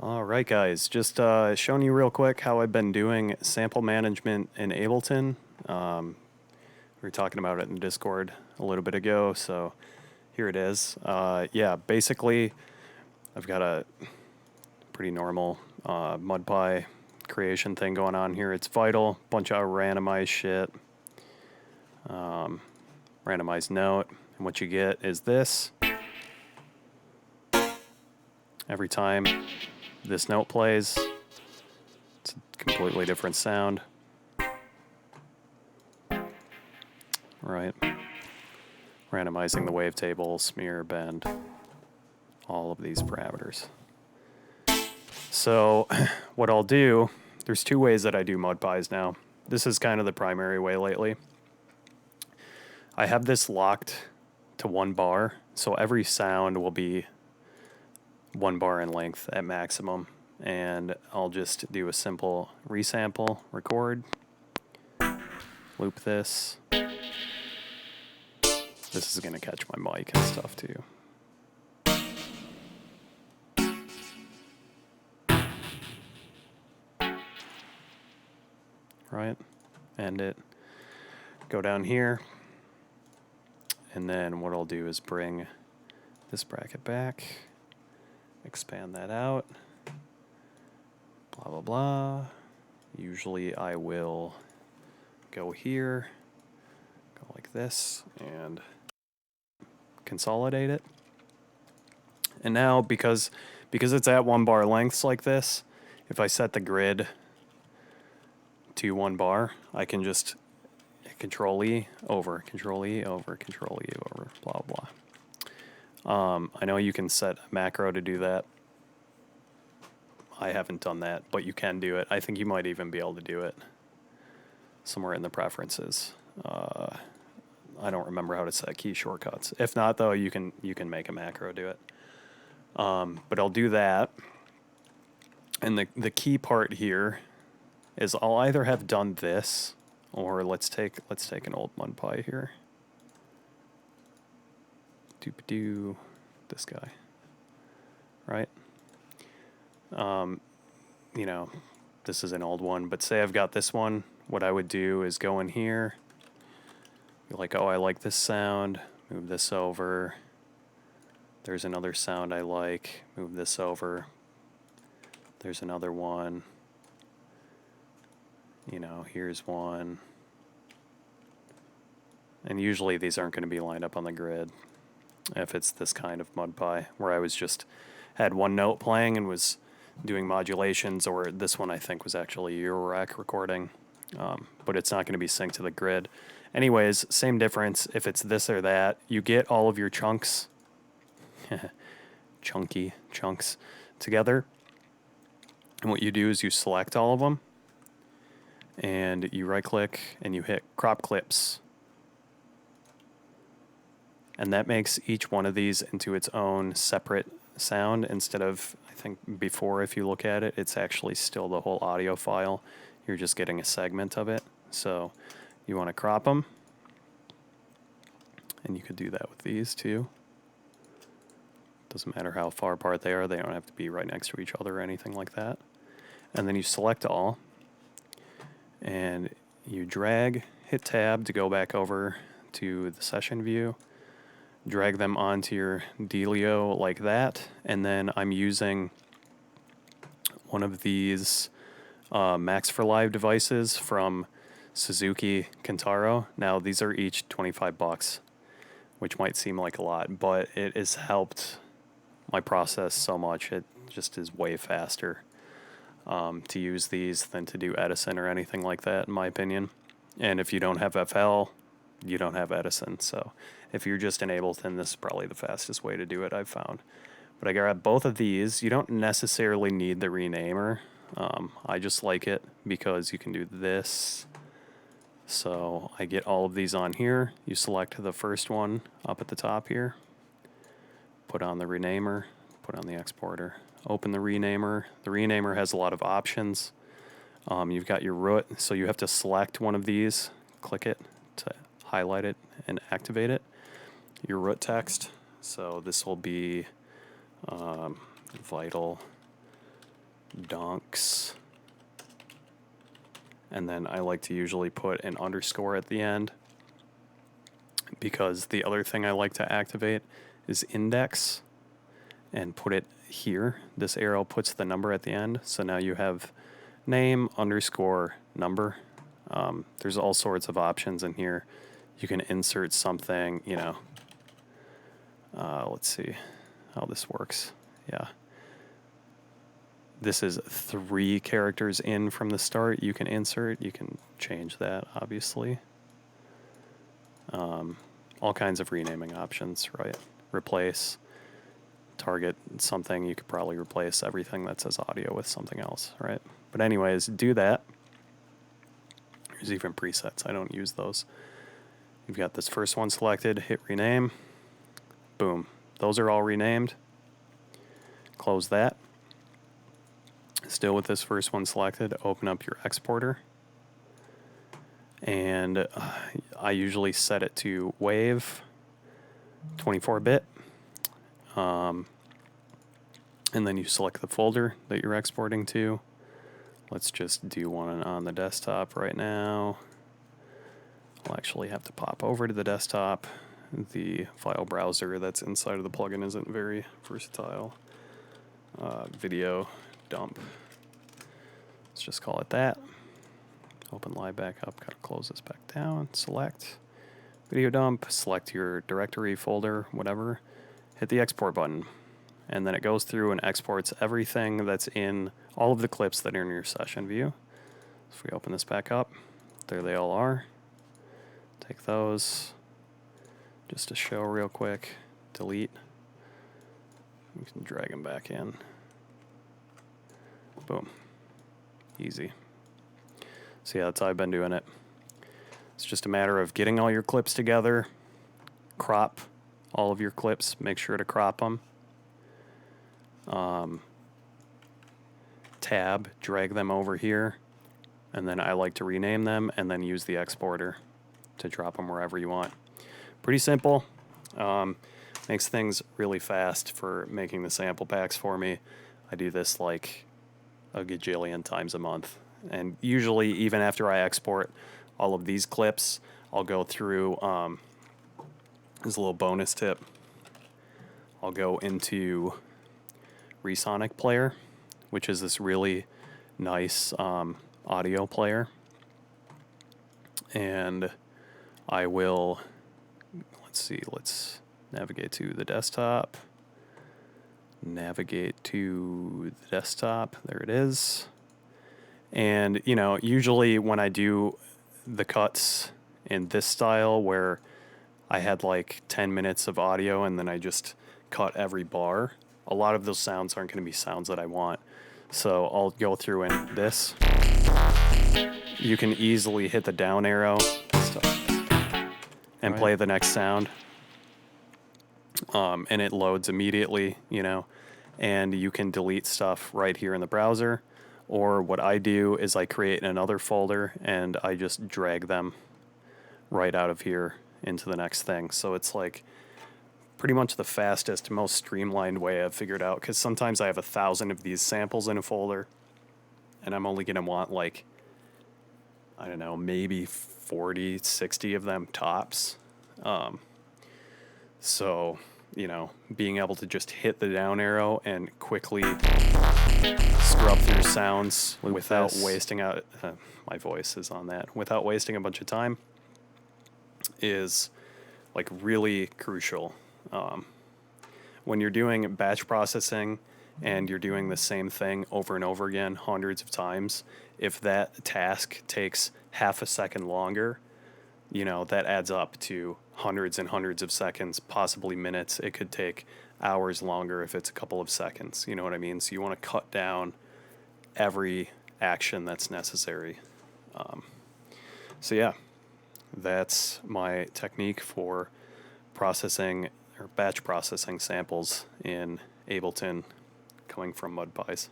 All right, guys, just showing you real quick how I've been doing sample management in Ableton. We were talking about it in Discord a little bit ago, so here it is. Yeah, basically, I've got a pretty normal MudPie creation thing going on here. It's Vital, bunch of randomized shit, randomized note, and what you get is this. Every time this note plays, it's a completely different sound. Right. Randomizing the wavetable, smear, bend, all of these parameters. So what I'll do, there's two ways that I do MudPies now. This is kind of the primary way lately. I have this locked to 1 bar, so every sound will be 1 bar in length at maximum. And I'll just do a simple resample, record, loop this. This is going to catch my mic and stuff too. Right? End it. Go down here. And then what I'll do is bring this bracket back, expand that out, blah, blah, blah. Usually I will go here, go like this, and consolidate it. And now, because it's at 1 bar lengths like this, if I set the grid to 1 bar, I can just Control-E over, Control-E over, Control-E over, blah, blah. I know you can set a macro to do that. I haven't done that, but you can do it. I think you might even be able to do it somewhere in the preferences. I don't remember how to set key shortcuts. If not, though, you can make a macro do it. But I'll do that. And the key part here is I'll either have done this, or let's take an old MudPie here. Doop-a-doo, this guy, right? You know, this is an old one, but say I've got this one. What I would do is go in here, be like, oh, I like this sound, move this over. There's another sound I like, move this over. There's another one. You know, here's one. And usually these aren't going to be lined up on the grid if it's this kind of MudPie, where I was just had one note playing and was doing modulations, or this one I think was actually Eurorack recording, but it's not going to be synced to the grid. Anyways, same difference. If it's this or that, you get all of your chunks, chunky chunks, together. And what you do is you select all of them, and you right-click, and you hit Crop Clips. And that makes each one of these into its own separate sound, instead of, I think before, if you look at it, it's actually still the whole audio file. You're just getting a segment of it. So you want to crop them. And you could do that with these too. Doesn't matter how far apart they are. They don't have to be right next to each other or anything like that. And then you select all. And you drag, hit tab to go back over to the session view. Drag them onto your Delio like that. And then I'm using one of these Max for Live devices from Suzuki Kentaro. Now, these are each 25 bucks, which might seem like a lot, but it has helped my process so much. It just is way faster to use these than to do Edison or anything like that, in my opinion. And if you don't have FL, you don't have Edison. So if you're just in Ableton, this is probably the fastest way to do it, I've found. But I grab both of these. You don't necessarily need the renamer. I just like it because you can do this. So I get all of these on here. You select the first one up at the top here. Put on the renamer, put on the exporter. Open the renamer. The renamer has a lot of options. You've got your root, so you have to select one of these, click it to highlight it and activate it. Your root text, so this will be Vital donks. And then I like to usually put an underscore at the end, because the other thing I like to activate is index and put it here. This arrow puts the number at the end. So now you have name underscore number. There's all sorts of options in here. You can insert something, you know. Let's see how this works. Yeah. This is 3 characters in from the start. You can insert. You can change that, obviously. All kinds of renaming options, right? Replace, target something. You could probably replace everything that says audio with something else, right? But anyways, do that. There's even presets. I don't use those. You've got this first one selected. Hit rename. Boom. Those are all renamed. Close that. Still with this first one selected, open up your exporter. And I usually set it to WAV 24-bit. And then you select the folder that you're exporting to. Let's just do one on the desktop right now. I'll actually have to pop over to the desktop. The file browser that's inside of the plugin isn't very versatile. Video dump. Let's just call it that. Open live back up, gotta close this back down, select video dump, select your directory, folder, whatever, hit the export button, and then it goes through and exports everything that's in all of the clips that are in your session view. So if we open this back up, there they all are. Take those, just to show real quick, delete. We can drag them back in. Boom. Easy. So yeah, that's how I've been doing it. It's just a matter of getting all your clips together, crop all of your clips, make sure to crop them. Tab, drag them over here, and then I like to rename them and then use the exporter to drop them wherever you want. Pretty simple. Makes things really fast for making the sample packs for me. I do this like a gajillion times a month. And usually, even after I export all of these clips, I'll go through, as a little bonus tip, I'll go into Resonic Player, which is this really nice audio player. And I will, let's see, let's navigate to the desktop. Navigate to the desktop. There it is. And, you know, usually when I do the cuts in this style where I had like 10 minutes of audio and then I just cut every bar, a lot of those sounds aren't going to be sounds that I want. So I'll go through in this. You can easily hit the down arrow and play the next sound. And it loads immediately, you know, and you can delete stuff right here in the browser. Or what I do is I create another folder and I just drag them right out of here into the next thing. So it's like pretty much the fastest, most streamlined way I've figured out, because sometimes I have 1,000 of these samples in a folder and I'm only going to want like, I don't know, maybe 40, 60 of them tops. So, you know, being able to just hit the down arrow and quickly scrub through sounds without wasting out, my voice is on that, without wasting a bunch of time is like really crucial. When you're doing batch processing and you're doing the same thing over and over again hundreds of times, if that task takes half a second longer, you know, that adds up to hundreds and hundreds of seconds, possibly minutes. It could take hours longer if it's a couple of seconds. You know what I mean? So you want to cut down every action that's necessary. So yeah, that's my technique for processing or batch processing samples in Ableton coming from MudPies.